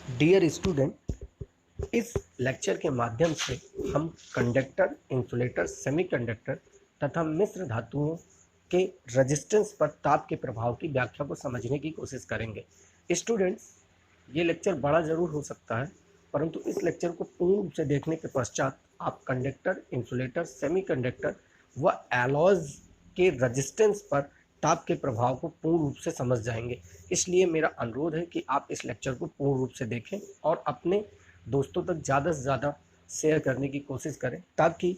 Dear student, इस lecture के माध्यम से हम कंडक्टर, इंसुलेटर, सेमीकंडक्टर तथा मिश्र धातुओं के रेजिस्टेंस पर ताप के प्रभाव की व्याख्या को समझने की कोशिश करेंगे। स्टूडेंट्स, ये लेक्चर बड़ा ज़रूर हो सकता है, परंतु इस लेक्चर को पूर्ण रूप से देखने के पश्चात आप कंडक्टर, इंसुलेटर, सेमीकंडक्टर व एलॉयज़ के रेजिस्टेंस पर ताप के प्रभाव को पूर्ण रूप से समझ जाएंगे। इसलिए मेरा अनुरोध है कि आप इस लेक्चर को पूर्ण रूप से देखें और अपने दोस्तों तक ज़्यादा से ज़्यादा शेयर करने की कोशिश करें, ताकि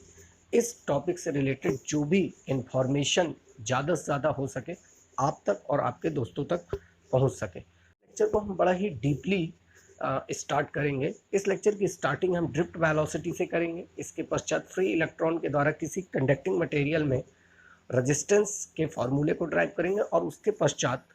इस टॉपिक से रिलेटेड जो भी इंफॉर्मेशन ज़्यादा से ज़्यादा हो सके आप तक और आपके दोस्तों तक पहुंच सके। लेक्चर को हम बड़ा ही डीपली स्टार्ट करेंगे। इस लेक्चर की स्टार्टिंग हम ड्रिफ्ट वेलोसिटी से करेंगे। इसके पश्चात फ्री इलेक्ट्रॉन के द्वारा किसी कंडक्टिंग मटेरियल में रेजिस्टेंस के फॉर्मूले को ड्राइव करेंगे और उसके पश्चात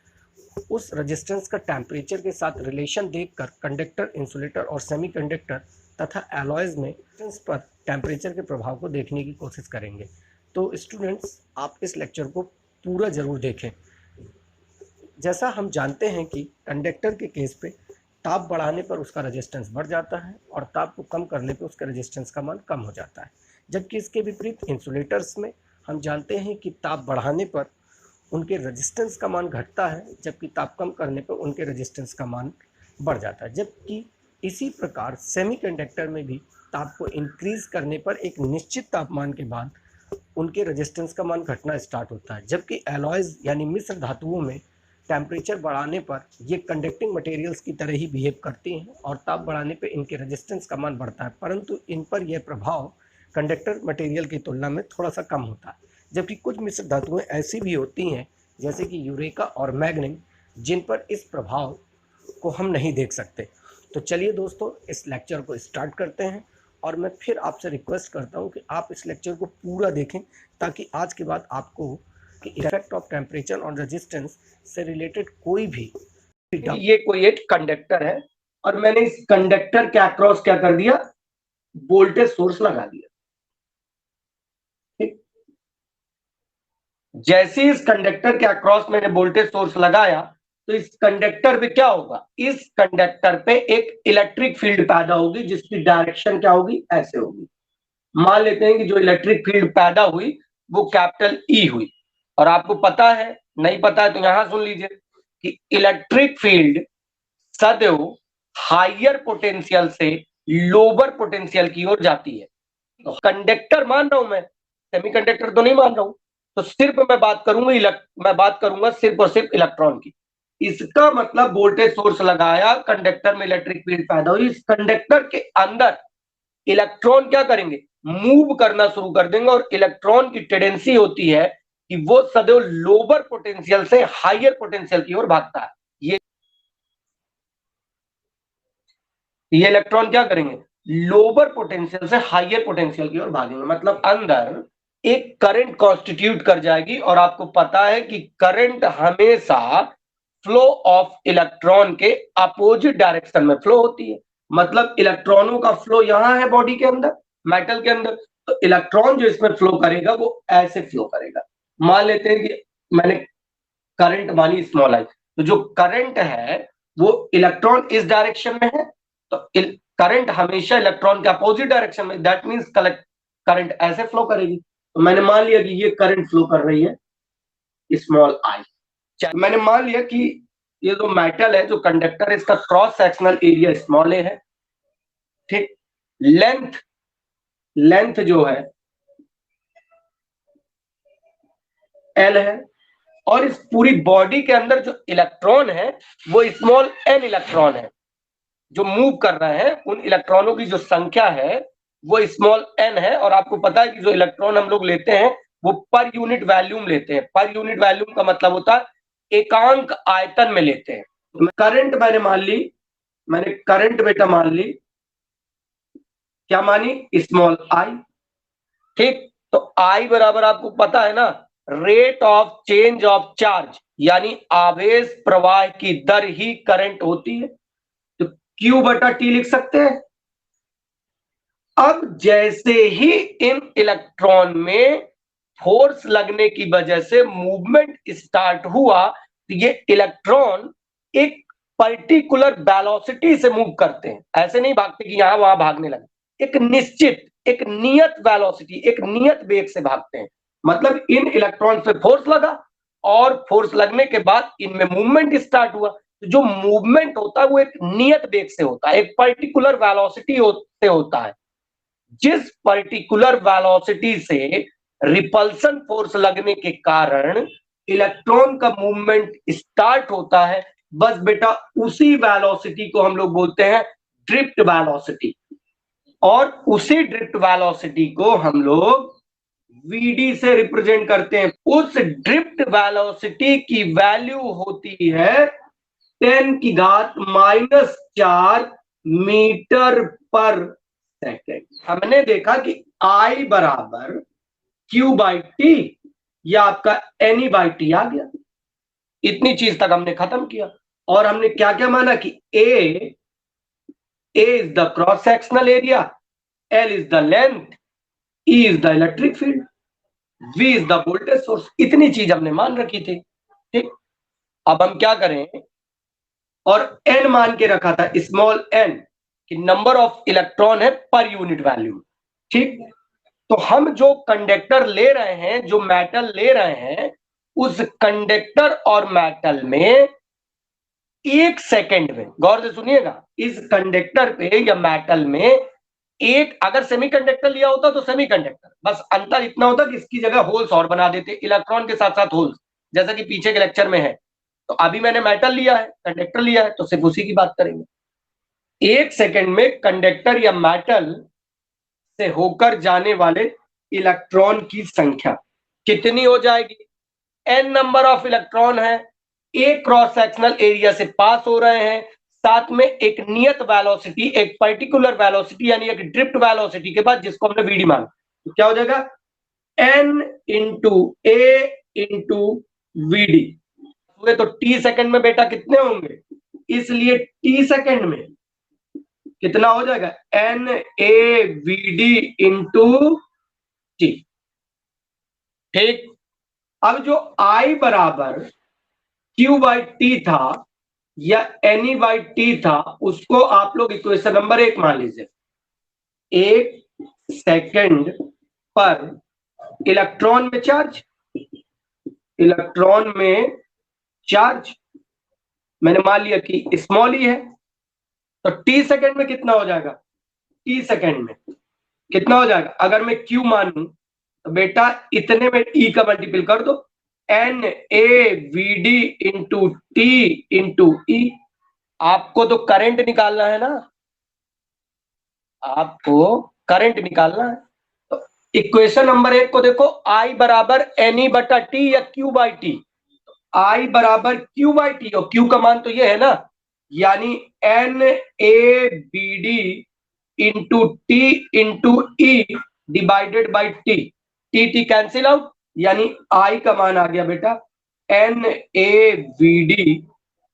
उस रेजिस्टेंस का टेम्परेचर के साथ रिलेशन देखकर कंडक्टर, इंसुलेटर और सेमीकंडक्टर तथा एलॉयज में रेजिस्टेंस पर टेम्परेचर के प्रभाव को देखने की कोशिश करेंगे। तो स्टूडेंट्स, आप इस लेक्चर को पूरा ज़रूर देखें। जैसा हम जानते हैं कि कंडक्टर के केस पे ताप बढ़ाने पर उसका रेजिस्टेंस बढ़ जाता है और ताप को कम करने पर उसका रेजिस्टेंस का मान कम हो जाता है, जबकि इसके विपरीत इंसुलेटर्स में हम जानते हैं कि ताप बढ़ाने पर उनके रेजिस्टेंस का मान घटता है, जबकि ताप कम करने पर उनके रेजिस्टेंस का मान बढ़ जाता है। जबकि इसी प्रकार सेमीकंडक्टर में भी ताप को इंक्रीज करने पर एक निश्चित तापमान के बाद उनके रेजिस्टेंस का मान घटना स्टार्ट होता है। जबकि एलॉयज यानी मिश्र धातुओं में टेम्परेचर बढ़ाने पर ये कंडक्टिंग मटेरियल्स की तरह ही बिहेव करती हैं और ताप बढ़ाने पर इनके रेजिस्टेंस का मान बढ़ता है, परंतु इन पर यह प्रभाव कंडक्टर मटेरियल की तुलना में थोड़ा सा कम होता है। जबकि कुछ मिश्र धातुएं ऐसी भी होती हैं, जैसे कि यूरेका और मैग्नीज, जिन पर इस प्रभाव को हम नहीं देख सकते। तो चलिए दोस्तों, इस लेक्चर को स्टार्ट करते हैं और मैं फिर आपसे रिक्वेस्ट करता हूं कि आप इस लेक्चर को पूरा देखें, ताकि आज के बाद आपको कि effect of temperature on resistance से रिलेटेड कोई भी ये कोई एक कंडक्टर है और मैंने इस कंडक्टर के अक्रॉस क्या कर दिया, वोल्टेज सोर्स लगा दिया। ठीक, जैसे इस कंडक्टर के अक्रॉस मैंने वोल्टेज सोर्स लगाया तो इस कंडक्टर पे क्या होगा, इस कंडक्टर पे एक इलेक्ट्रिक फील्ड पैदा होगी जिसकी डायरेक्शन क्या होगी, ऐसे होगी। मान लेते हैं कि जो इलेक्ट्रिक फील्ड पैदा हुई वो कैपिटल ई हुई। और आपको पता है, नहीं पता है तो यहां सुन लीजिए कि इलेक्ट्रिक फील्ड सदैव हायर पोटेंशियल से लोअर पोटेंशियल की ओर जाती है। तो कंडक्टर मान रहा हूं मैं, सेमीकंडक्टर तो नहीं मान रहा हूं। तो सिर्फ मैं बात करूंगा सिर्फ और सिर्फ इलेक्ट्रॉन की। इसका मतलब वोल्टेज सोर्स लगाया, कंडक्टर में इलेक्ट्रिक फील्ड पैदा हुई, इस कंडक्टर के अंदर इलेक्ट्रॉन क्या करेंगे, मूव करना शुरू कर देंगे। और इलेक्ट्रॉन की टेंडेंसी होती है कि वो सदैव लोअर पोटेंशियल से हायर पोटेंशियल की ओर भागता है। ये इलेक्ट्रॉन क्या करेंगे, लोअर पोटेंशियल से हायर पोटेंशियल की ओर भागेंगे। मतलब अंदर एक करंट कॉन्स्टिट्यूट कर जाएगी। और आपको पता है कि करंट हमेशा फ्लो ऑफ इलेक्ट्रॉन के अपोजिट डायरेक्शन में फ्लो होती है। मतलब इलेक्ट्रॉनों का फ्लो यहां है बॉडी के अंदर, मेटल के अंदर, तो इलेक्ट्रॉन जो इसमें फ्लो करेगा वो ऐसे फ्लो करेगा। मान लेते हैं कि मैंने करंट मानी स्मॉल आई, तो जो करंट है वो इलेक्ट्रॉन इस डायरेक्शन में है, तो करंट हमेशा इलेक्ट्रॉन के अपोजिट डायरेक्शन में, दैट मींस करंट ऐसे फ्लो करेगी। तो मैंने मान लिया कि ये करंट फ्लो कर रही है स्मॉल आई। मैंने मान लिया कि ये जो मेटल है, जो कंडक्टर है, इसका क्रॉस सेक्शनल एरिया स्मॉल ए है। ठीक, लेंथ जो है एल है। और इस पूरी बॉडी के अंदर जो इलेक्ट्रॉन है वो स्मॉल एन इलेक्ट्रॉन है। जो मूव कर रहे हैं उन इलेक्ट्रॉनों की जो संख्या है वो स्मॉल एन है। और आपको पता है कि जो इलेक्ट्रॉन हम लोग लेते हैं वो पर यूनिट वॉल्यूम लेते हैं। पर यूनिट वॉल्यूम का मतलब होता है एकांक आयतन में लेते हैं। तो करंट मैंने मान ली, मैंने करंट बेटा मान ली, क्या मानी, स्मॉल आई। ठीक, तो आई बराबर आपको पता है ना, rate of change of charge, यानी आवेश प्रवाह की दर ही करंट होती है। तो Q बटा टी लिख सकते हैं। अब जैसे ही इन इलेक्ट्रॉन में फोर्स लगने की वजह से मूवमेंट स्टार्ट हुआ, तो ये इलेक्ट्रॉन एक पर्टिकुलर वेलोसिटी से मूव करते हैं, ऐसे नहीं भागते कि यहां वहां भागने लगे, एक निश्चित, एक नियत वेलोसिटी, एक नियत वेग से भागते हैं। मतलब इन इलेक्ट्रॉन पे फोर्स लगा और फोर्स लगने के बाद इनमें मूवमेंट स्टार्ट हुआ। तो जो मूवमेंट होता है वो एक नियत वेग से होता है, एक पर्टिकुलर वेलोसिटी से होता है। जिस पर्टिकुलर वेलोसिटी से रिपल्सन फोर्स लगने के कारण इलेक्ट्रॉन का मूवमेंट स्टार्ट होता है, बस बेटा उसी वेलोसिटी को हम लोग बोलते हैं ड्रिफ्ट वेलोसिटी। और उसी ड्रिफ्ट वेलोसिटी को हम लोग वीडी से रिप्रेजेंट करते हैं। उस ड्रिफ्ट वेलोसिटी की वैल्यू होती है 10⁻⁻⁴ मीटर पर सेकेंड। हमने देखा कि I बराबर Q/T या आपका NE/T आ गया। इतनी चीज तक हमने खत्म किया और हमने क्या क्या माना कि A is the cross sectional area, L is the length, E is the electric field, V is the voltage source. इतनी चीज हमने मान रखी थी। ठीक, अब हम क्या करें, और N मान के रखा था स्मॉल n कि नंबर ऑफ इलेक्ट्रॉन है पर यूनिट वैल्यू। ठीक, तो हम जो कंडक्टर ले रहे हैं, जो मेटल ले रहे हैं, उस कंडक्टर और मेटल में 1 सेकेंड में, गौर से सुनिएगा, इस कंडक्टर पे या मेटल में एक, अगर सेमीकंडक्टर लिया होता तो सेमीकंडक्टर, बस अंतर इतना होता कि इसकी जगह होल्स और बना देते, इलेक्ट्रॉन के साथ साथ होल्स, जैसा कि पीछे के लेक्चर में है। तो अभी मैंने मेटल लिया है, कंडक्टर लिया है, तो सिर्फ उसी की बात करेंगे। 1 सेकेंड में कंडक्टर या मेटल से होकर जाने वाले इलेक्ट्रॉन की संख्या कितनी हो जाएगी? n नंबर ऑफ इलेक्ट्रॉन है, एक क्रॉस सेक्शनल एरिया से पास हो रहे हैं, साथ में एक नियत वेलोसिटी, एक पर्टिकुलर वेलोसिटी यानी एक ड्रिफ्ट वेलोसिटी के बाद, जिसको हमने वीडी माना। तो क्या हो जाएगा? n इंटू ए इंटू वीडी हुए तो t सेकंड में बेटा कितने होंगे? इसलिए t सेकंड में कितना हो जाएगा? n a v d into t। ठीक, अब जो I बराबर Q/T था या NE/T था, उसको आप लोग इक्वेशन नंबर 1 मान लीजिए। 1 सेकंड पर इलेक्ट्रॉन में चार्ज, इलेक्ट्रॉन में चार्ज मैंने मान लिया कि स्मॉल ई है, तो t सेकंड में कितना हो जाएगा? t सेकंड में कितना हो जाएगा? अगर मैं Q मानूं तो बेटा इतने में E का मल्टीपल कर दो, N A V D into T into E। आपको तो करंट निकालना है ना, आपको करंट निकालना है। तो इक्वेशन नंबर 1 को देखो, I बराबर NE/T या Q/T। I बराबर Q/T और Q का मान तो ये है ना, यानी NABD into T into E divided by T। T cancel out, यानी I का मान आ गया बेटा NAVD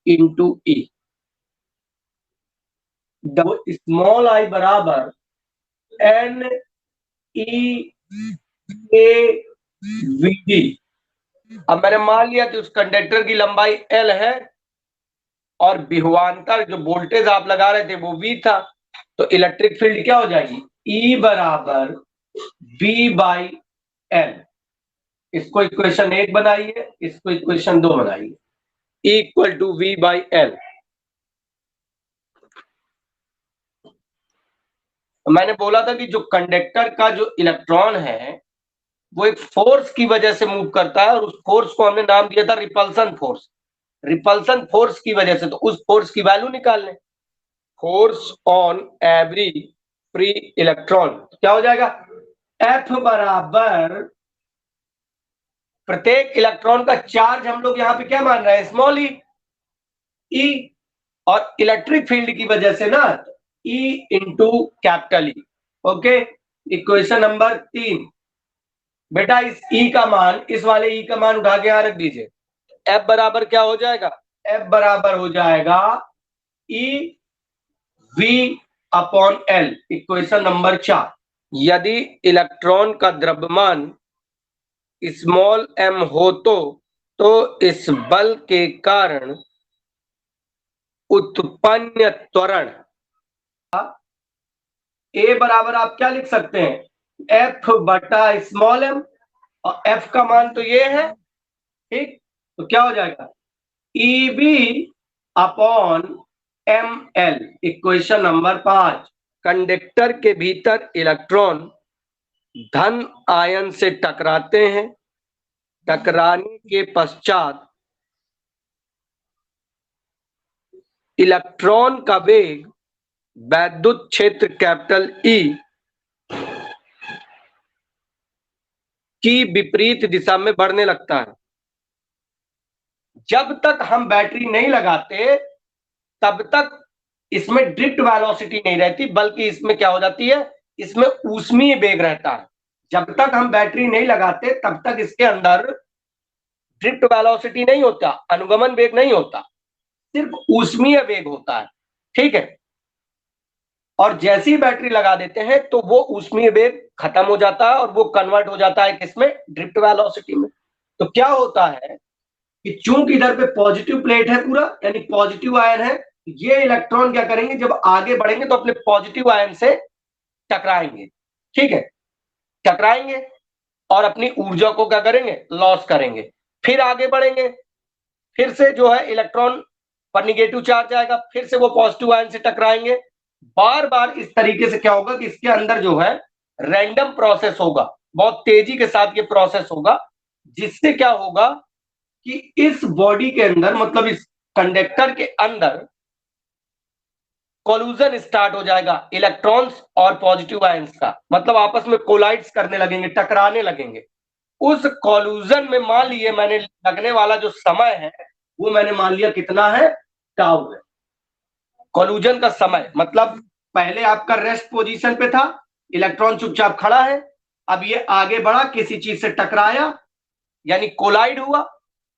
into E। Small I बराबर NEAVD। अब मैंने मान लिया कि उस कंडक्टर की लंबाई L है और विभवांतर जो वोल्टेज आप लगा रहे थे वो V था, तो इलेक्ट्रिक फील्ड क्या हो जाएगी? E बराबर V/L। इसको इक्वेशन 1 बनाइए, इसको इक्वेशन 2 बनाइए। E equal to V/L। मैंने बोला था कि जो कंडक्टर का जो इलेक्ट्रॉन है वो एक फोर्स की वजह से मूव करता है और उस फोर्स को हमने नाम दिया था रिपल्सन फोर्स। रिपल्सन फोर्स की वजह से, तो उस फोर्स की वैल्यू निकाल लें। Force on every free electron क्या हो जाएगा? F बराबर प्रत्येक इलेक्ट्रॉन का चार्ज हम लोग यहाँ पे क्या मान रहे हैं? स्मॉल ई। और इलेक्ट्रिक फील्ड की वजह से ना E into capital E। Okay, equation number 3। बेटा इस E का मान, इस वाले E का मान उठा के यहां रख दीजिए। F बराबर क्या हो जाएगा? F बराबर हो जाएगा E V/L, इक्वेशन नंबर 4। यदि इलेक्ट्रॉन का द्रव्यमान स्मॉल m हो तो इस बल के कारण उत्पन्न त्वरण, ए बराबर आप क्या लिख सकते हैं, एफ बटा स्मॉल एम, और एफ का मान तो ये है, ठीक, तो क्या हो जाएगा, E B upon M L. Equation number 5, conductor के भीतर इलेक्ट्रॉन धन आयन से टकराते हैं, टकराने के पश्चात इलेक्ट्रॉन का वेग वैद्युत क्षेत्र कैपिटल ई की विपरीत दिशा में बढ़ने लगता है। जब तक हम बैटरी नहीं लगाते तब तक इसमें ड्रिफ्ट वेलोसिटी नहीं रहती, बल्कि इसमें क्या हो जाती है, इसमें ऊष्मीय वेग रहता है। जब तक हम बैटरी नहीं लगाते तब तक इसके अंदर ड्रिफ्ट वेलोसिटी नहीं होता, अनुगमन वेग नहीं होता, सिर्फ ऊष्मीय वेग होता है, ठीक है। और जैसी बैटरी लगा देते हैं तो वो ऊष्मीय वेग खत्म हो जाता है और वो कन्वर्ट हो जाता है किसमें, ड्रिफ्ट वेलोसिटी में। तो क्या होता है कि चूंकि इधर पे पॉजिटिव प्लेट है पूरा, यानी पॉजिटिव आयन है, ये इलेक्ट्रॉन क्या करेंगे, जब आगे बढ़ेंगे तो अपने पॉजिटिव आयन से टकराएंगे, ठीक है, टकराएंगे और अपनी ऊर्जा को क्या करेंगे, लॉस करेंगे। फिर आगे बढ़ेंगे, फिर से जो है इलेक्ट्रॉन पर निगेटिव चार्ज आएगा, फिर से वो पॉजिटिव आयन से टकराएंगे। बार बार इस तरीके से क्या होगा कि इसके अंदर जो है रैंडम प्रोसेस होगा, बहुत तेजी के साथ ये प्रोसेस होगा, जिससे क्या होगा कि इस बॉडी के अंदर, मतलब इस कंडक्टर के अंदर कोल्यूजन स्टार्ट हो जाएगा इलेक्ट्रॉन्स और पॉजिटिव आयंस का, मतलब आपस में कोलाइड्स करने लगेंगे, टकराने लगेंगे। उस कोल्यूजन में मान लिए मैंने लगने वाला जो समय है वो मैंने मान लिया कितना है, टाउ है। कोल्यूजन का समय मतलब पहले आपका रेस्ट पोजीशन पे था, इलेक्ट्रॉन चुपचाप खड़ा है, अब ये आगे बढ़ा, किसी चीज से टकराया, यानी कोलाइड हुआ,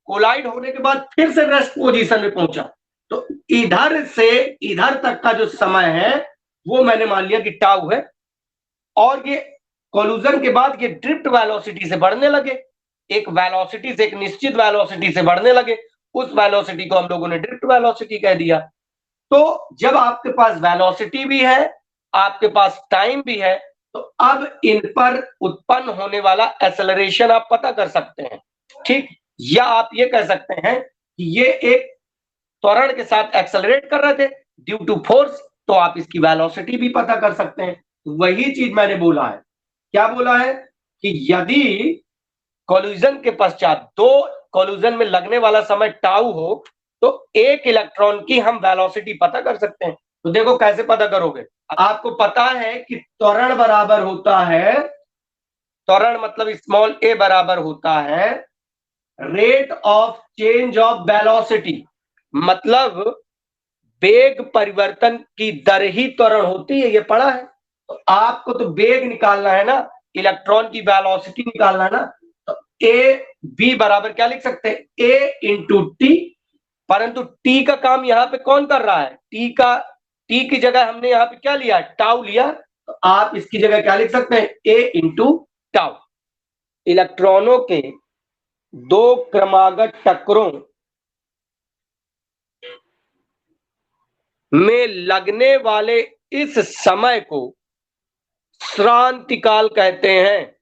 कोलाइड होने के बाद फिर से रेस्ट पोजीशन में पहुंचा, तो इधर से इधर तक का जो समय है वो मैंने मान लिया कि टाउ है। और ये कोल्यूजन के बाद ये ड्रिफ्ट वेलोसिटी से बढ़ने लगे, एक वेलोसिटी से, एक निश्चित वेलोसिटी से बढ़ने लगे, उस वेलोसिटी को हम लोगों ने ड्रिफ्ट वेलोसिटी कह दिया। तो जब आपके पास वेलोसिटी भी है, आपके पास टाइम भी है, तो अब इन पर उत्पन्न होने वाला एक्सेलरेशन आप पता कर सकते हैं, ठीक, या आप ये कह सकते हैं कि ये एक त्वरण के साथ एक्सेलरेट कर रहे थे ड्यू टू फोर्स, तो आप इसकी वेलोसिटी भी पता कर सकते हैं। वही चीज मैंने बोला है, क्या बोला है कि यदि कोल्यूजन के पश्चात दो कोल्यूजन में लगने वाला समय टाउ हो तो एक इलेक्ट्रॉन की हम वेलोसिटी पता कर सकते हैं। तो देखो कैसे पता करोगे, आपको पता है कि त्वरण बराबर होता है, त्वरण मतलब स्मॉल ए बराबर होता है rate of change of velocity, मतलब वेग परिवर्तन की दर ही त्वरण होती है, ये पढ़ा है। तो आपको तो वेग निकालना है ना, इलेक्ट्रॉन की वेलोसिटी निकालना है ना, तो ए बी बराबर क्या लिख सकते हैं, ए इंटू टी, परंतु टी का काम यहाँ पे कौन कर रहा है, टी की जगह हमने यहाँ पे क्या लिया, टाउ लिया, तो आप इसकी जगह क्या लिख सकते हैं, ए इंटू टाउ। इलेक्ट्रॉनों के दो क्रमागत टक्करों में लगने वाले इस समय को श्रांतिकाल कहते हैं,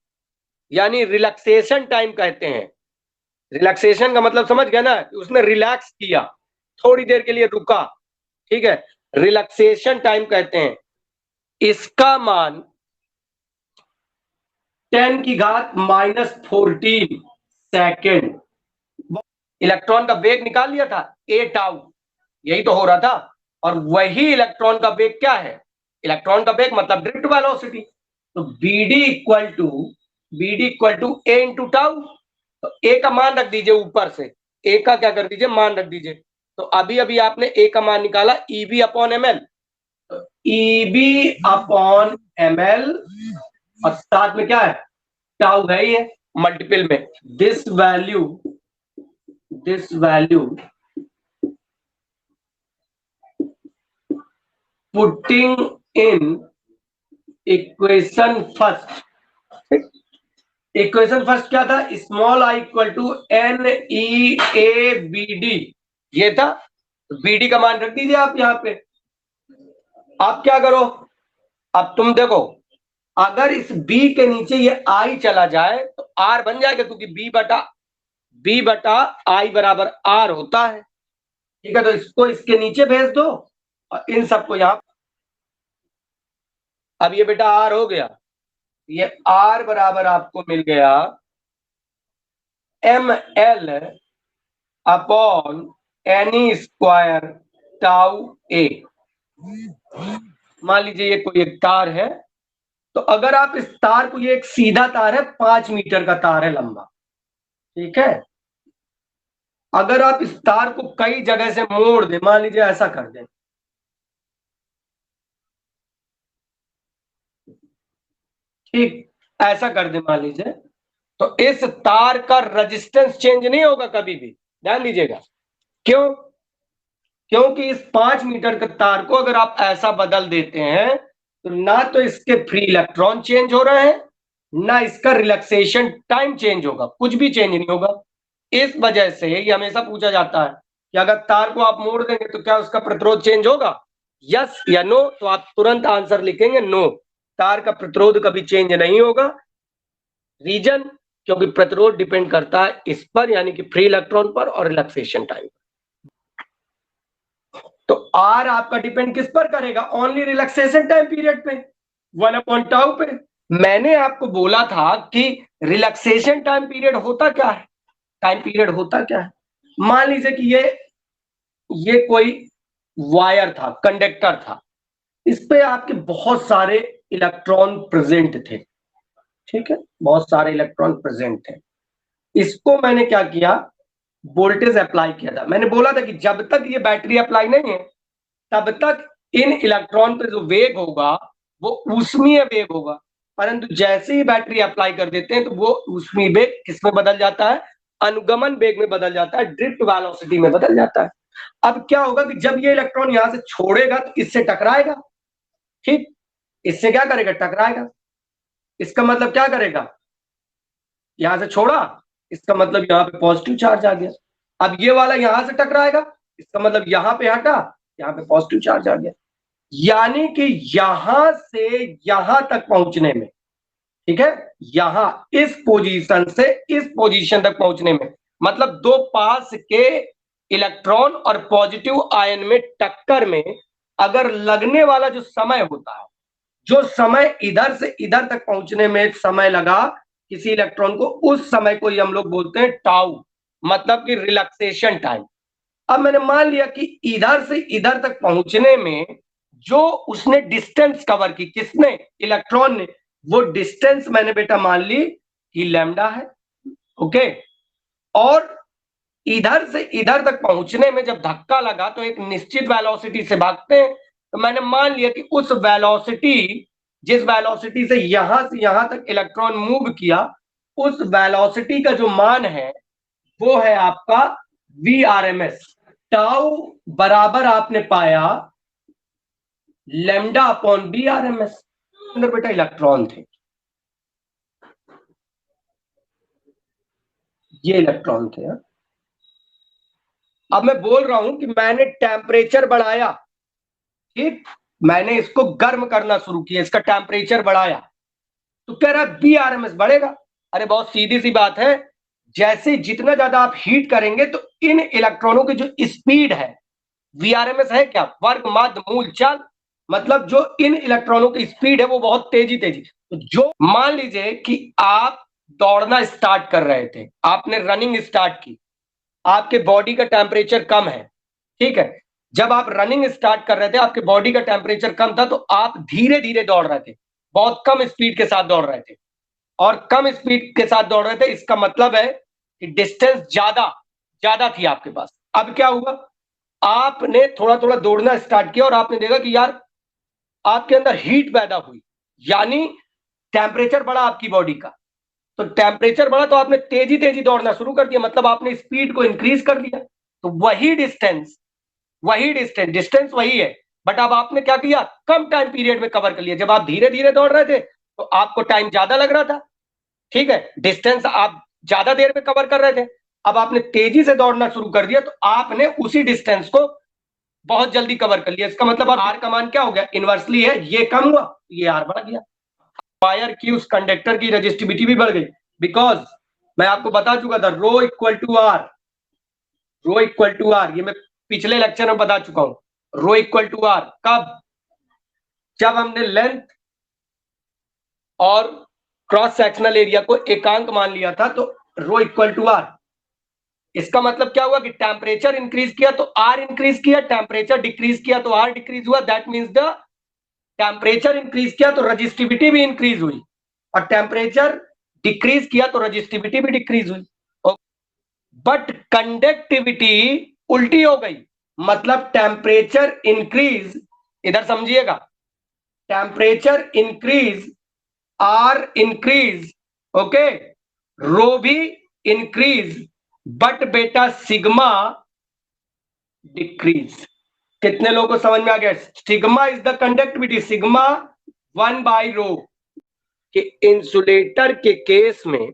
यानी रिलैक्सेशन टाइम कहते हैं। रिलैक्सेशन का मतलब समझ गया ना, उसने रिलैक्स किया, थोड़ी देर के लिए रुका, ठीक है, रिलैक्सेशन टाइम कहते हैं। इसका मान 10 की घात -14 सेकेंड। इलेक्ट्रॉन का वेग निकाल लिया था, ए टाउ, यही तो हो रहा था, और वही इलेक्ट्रॉन का वेग क्या है, इलेक्ट्रॉन का वेग मतलब ड्रिफ्ट वेलोसिटी। तो BD equal to A into tau, तो ए का मान रख दीजिए ऊपर से, ए का क्या कर दीजिए, मान रख दीजिए। तो अभी अभी आपने ए का मान निकाला, EB upon M L, EB upon M L, और साथ में क्या है, टाउ है ही है, मल्टीपल में this value putting in equation first. Equation first क्या था, small I equal to N E A B D, ये था। तो BD का मान रख दीजिए आप यहाँ पे। आप क्या करो, अब तुम देखो, अगर इस B के नीचे ये I चला जाए तो R बन जाएगा, क्योंकि B बटा I बराबर R होता है। ठीक है, तो इसको इसके नीचे भेज दो और इन सबको यहाँ, अब ये बेटा R हो गया, ये R बराबर आपको मिल गया ML upon N E square tau A। मान लीजिए ये कोई एक तार है, तो अगर आप इस तार को, ये एक सीधा तार है, 5 मीटर का तार है लंबा, ठीक है, अगर आप इस तार को कई जगह से मोड़ दें, मान लीजिए ऐसा कर दें, ठीक, ऐसा कर दें मान लीजिए, तो इस तार का रेजिस्टेंस चेंज नहीं होगा कभी भी, ध्यान दीजिएगा। क्यों? क्योंकि इस 5 मीटर के तार को अगर आप ऐसा बदल देते हैं तो ना तो इसके फ्री इलेक्ट्रॉन चेंज हो रहे हैं, ना इसका रिलैक्सेशन टाइम चेंज होगा, कुछ भी चेंज नहीं होगा। इस वजह से ये हमेशा पूछा जाता है कि अगर तार को आप मोड़ देंगे तो क्या उसका प्रतिरोध चेंज होगा, यस या नो, तो आप तुरंत आंसर लिखेंगे नो, तार का प्रतिरोध कभी चेंज नहीं होगा। रीजन, क्योंकि प्रतिरोध डिपेंड करता है इस पर, यानी कि फ्री इलेक्ट्रॉन पर और रिलैक्सेशन टाइम। तो आर आपका डिपेंड किस पर करेगा, ओनली रिलैक्सेशन टाइम पीरियड पे, 1/टाउ पे। मैंने आपको बोला था कि रिलैक्सेशन टाइम पीरियड होता क्या है, टाइम पीरियड होता क्या है, मान लीजिए कि ये कोई वायर था, कंडक्टर था, इस पे आपके बहुत सारे इलेक्ट्रॉन प्रेजेंट थे, ठीक है, बहुत सारे इलेक्ट्रॉन प्रेजेंट थे। इसको मैंने क्या किया, वोल्टेज अप्लाई किया था। मैंने बोला था कि जब तक ये बैटरी अप्लाई नहीं है तब तक इन इलेक्ट्रॉन पे जो वेग होगा वो ऊष्मीय वेग होगा, परंतु जैसे ही बैटरी अप्लाई कर देते हैं तो वो ऊष्मीय वेग किसमें बदल जाता है, अनुगमन वेग में बदल जाता है, ड्रिफ्ट वेलोसिटी में बदल जाता है। अब क्या होगा कि जब ये इलेक्ट्रॉन यहां से छोड़ेगा तो इससे टकराएगा, ठीक, इससे क्या करेगा, टकराएगा। इसका मतलब क्या करेगा, यहां से छोड़ा, इसका मतलब यहाँ पे पॉजिटिव चार्ज आ गया। अब ये वाला यहां से टकराएगा, इसका मतलब यहाँ पे हटा, यहाँ पे पॉजिटिव चार्ज आ गया। यानी कि यहां से यहां तक पहुंचने में, ठीक है, यहां इस पोजीशन से इस पोजीशन तक पहुंचने में, मतलब दो पास के इलेक्ट्रॉन और पॉजिटिव आयन में टक्कर में अगर लगने वाला जो समय होता है, जो समय इधर से इधर तक पहुंचने में समय लगा किसी इलेक्ट्रॉन को, उस समय को हम लोग बोलते हैं टाउ, मतलब कि रिलैक्सेशन टाइम। अब मैंने मान लिया कि इधर से इधर तक पहुंचने में जो उसने डिस्टेंस कवर की, किसने, इलेक्ट्रॉन ने, वो डिस्टेंस मैंने बेटा मान ली कि लैम्डा है, ओके। और इधर से इधर तक पहुंचने में जब धक्का लगा तो एक निश्चित वेलोसिटी से भागते हैं, तो मैंने मान लिया कि उस वेलोसिटी, जिस वेलोसिटी से यहां तक इलेक्ट्रॉन मूव किया, उस वेलोसिटी का जो मान है वो है आपका VRMS। टाउ बराबर आपने पाया लैम्डा अपॉन VRMS। अंदर बेटा इलेक्ट्रॉन थे, ये इलेक्ट्रॉन थे। अब मैं बोल रहा हूं कि मैंने टेम्परेचर बढ़ाया, ठीक, मैंने इसको गर्म करना शुरू किया, इसका टेम्परेचर बढ़ाया, तो कह रहा है VRMS बढ़ेगा। अरे बहुत सीधी सी बात है, जैसे जितना ज्यादा आप हीट करेंगे तो इन इलेक्ट्रॉनों की जो स्पीड है, VRMS है क्या, वर्ग माध्य मूल चाल, मतलब जो इन इलेक्ट्रॉनों की स्पीड है वो बहुत तेजी तो जो, मान लीजिए कि आप दौड़ना स्टार्ट कर रहे थे, आपने रनिंग स्टार्ट की, आपके बॉडी का टेम्परेचर कम है, ठीक है, जब आप रनिंग स्टार्ट कर रहे थे आपके बॉडी का टेम्परेचर कम था, तो आप धीरे धीरे दौड़ रहे थे, बहुत कम स्पीड के साथ दौड़ रहे थे, और कम स्पीड के साथ दौड़ रहे थे, इसका मतलब है कि डिस्टेंस ज्यादा ज्यादा थी आपके पास। अब क्या हुआ, आपने थोड़ा थोड़ा दौड़ना स्टार्ट किया और आपने देखा कि यार आपके अंदर हीट पैदा हुई, यानी टेम्परेचर बढ़ा आपकी बॉडी का, तो टेम्परेचर बढ़ा तो आपने तेजी तेजी दौड़ना शुरू कर दिया, मतलब आपने स्पीड को इंक्रीज कर दिया। तो वही डिस्टेंस डिस्टेंस वही है, बट अब आपने क्या किया, कम टाइम पीरियड में कवर कर लिया। जब आप धीरे धीरे दौड़ रहे थे तो आपको टाइम ज्यादा लग रहा था, ठीक है, डिस्टेंस आप ज्यादा देर में कवर कर रहे थे। अब आपने तेजी से दौड़ना शुरू कर दिया तो आपने उसी डिस्टेंस को बहुत जल्दी कवर कर लिया। इसका मतलब अब आर का मान क्या हो गया, इनवर्सली है, ये कम हुआ, ये आर बढ़ गया। वायर की उस कंडक्टर की रेजिस्टिविटी भी बढ़ गई, बिकॉज मैं आपको बता चुका था rho equal to r, rho equal to r, ये मैं पिछले लेक्चर में बता चुका हूं। रो इक्वल टू आर कब, जब हमने लेंथ और क्रॉस सेक्शनल एरिया को एकांक मान लिया था, तो रो इक्वल टू आर। इसका मतलब क्या हुआ कि टेम्परेचर इंक्रीज किया तो आर इंक्रीज किया, टेम्परेचर डिक्रीज किया तो आर डिक्रीज हुआ। That means the temperature increase किया तो रजिस्टिविटी भी इंक्रीज हुई, और टेम्परेचर डिक्रीज किया तो रजिस्टिविटी भी डिक्रीज हुई। बट कंडक्टिविटी उल्टी हो गई, मतलब टेम्परेचर इंक्रीज, इधर समझिएगा, temperature increase, R increase, okay, rho भी इंक्रीज, बट बेटा सिग्मा डिक्रीज। कितने लोगों को समझ में आ गया? Sigma is the conductivity, sigma 1/रो। कि इंसुलेटर के केस में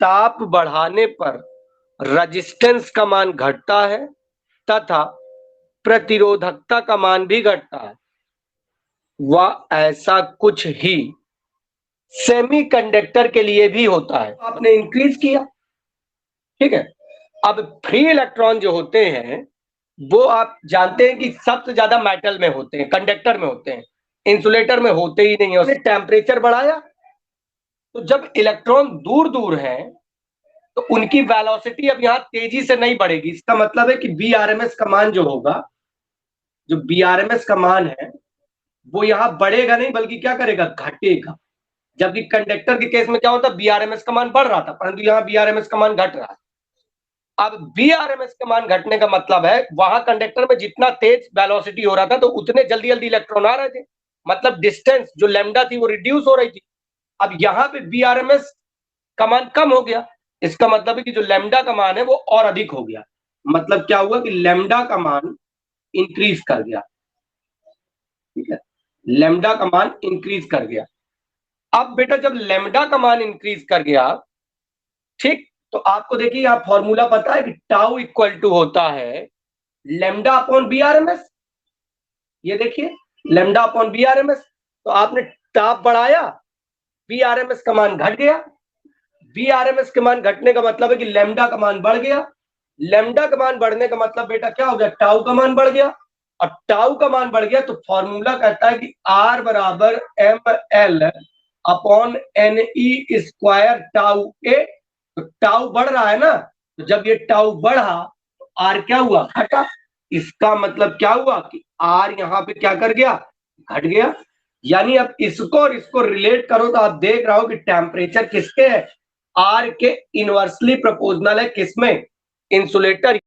ताप बढ़ाने पर रेजिस्टेंस का मान घटता है तथा प्रतिरोधकता का मान भी घटता है। वह ऐसा कुछ ही सेमीकंडक्टर के लिए भी होता है। आपने इंक्रीज किया, ठीक है। अब फ्री इलेक्ट्रॉन जो होते हैं वो आप जानते हैं कि सबसे ज्यादा मेटल में होते हैं, कंडक्टर में होते हैं, इंसुलेटर में होते ही नहीं है। उसने टेम्परेचर बढ़ाया तो जब इलेक्ट्रॉन दूर दूर हैं तो उनकी वेलोसिटी अब यहां तेजी से नहीं बढ़ेगी। इसका मतलब है कि बीआरएमएस का मान जो होगा, जो बीआरएमएस का मान है वो यहां बढ़ेगा नहीं, बल्कि क्या करेगा, घटेगा। जबकि कंडक्टर के केस में क्या होता है, बीआरएमएस का मान बढ़ रहा था, परंतु यहां बीआरएमएस का मान घट रहा है। अब बीआरएमएस का मान घटने का मतलब है वहां कंडक्टर में जितना तेज वेलोसिटी हो रहा था तो उतने जल्दी जल्दी इलेक्ट्रॉन आ रहे थे, मतलब डिस्टेंस जो लैम्डा थी वो रिड्यूस हो रही थी। अब यहां पे बीआरएमएस का मान कम हो गया, इसका मतलब है कि जो लैम्डा का मान है वो और अधिक हो गया। मतलब क्या हुआ कि लैम्डा का मान इंक्रीज कर गया, ठीक है, लैम्डा का मान इंक्रीज कर गया। अब बेटा जब लैम्डा का मान इंक्रीज कर गया, ठीक, तो आपको देखिए यहां फॉर्मूला पता है कि टाउ इक्वल टू होता है लैम्डा अपॉन बीआरएमएस। ये देखिए लैम्डा अपॉन बीआरएमएस, तो आपने ताप बढ़ाया, बीआरएमएस का मान घट गया। बीआरएमएस के मान घटने का मतलब है कि लैम्डा का मान बढ़ गया। लैम्डा का मान बढ़ने का मतलब बेटा क्या हो गया, टाउ का मान बढ़ गया। और टाउ का मान बढ़ गया तो फॉर्मूला कहता है कि आर बराबर M L upon N E square tau A. तो टाउ बढ़ रहा है ना, तो जब ये टाउ बढ़ा तो आर क्या हुआ, घटा। इसका मतलब क्या हुआ कि आर यहां पे क्या कर गया, घट गया। यानी अब इसको और इसको रिलेट करो तो आप देख रहे हो कि टेम्परेचर किसके है, आर के इनवर्सली प्रोपोर्शनल है, किसमें, इंसुलेटर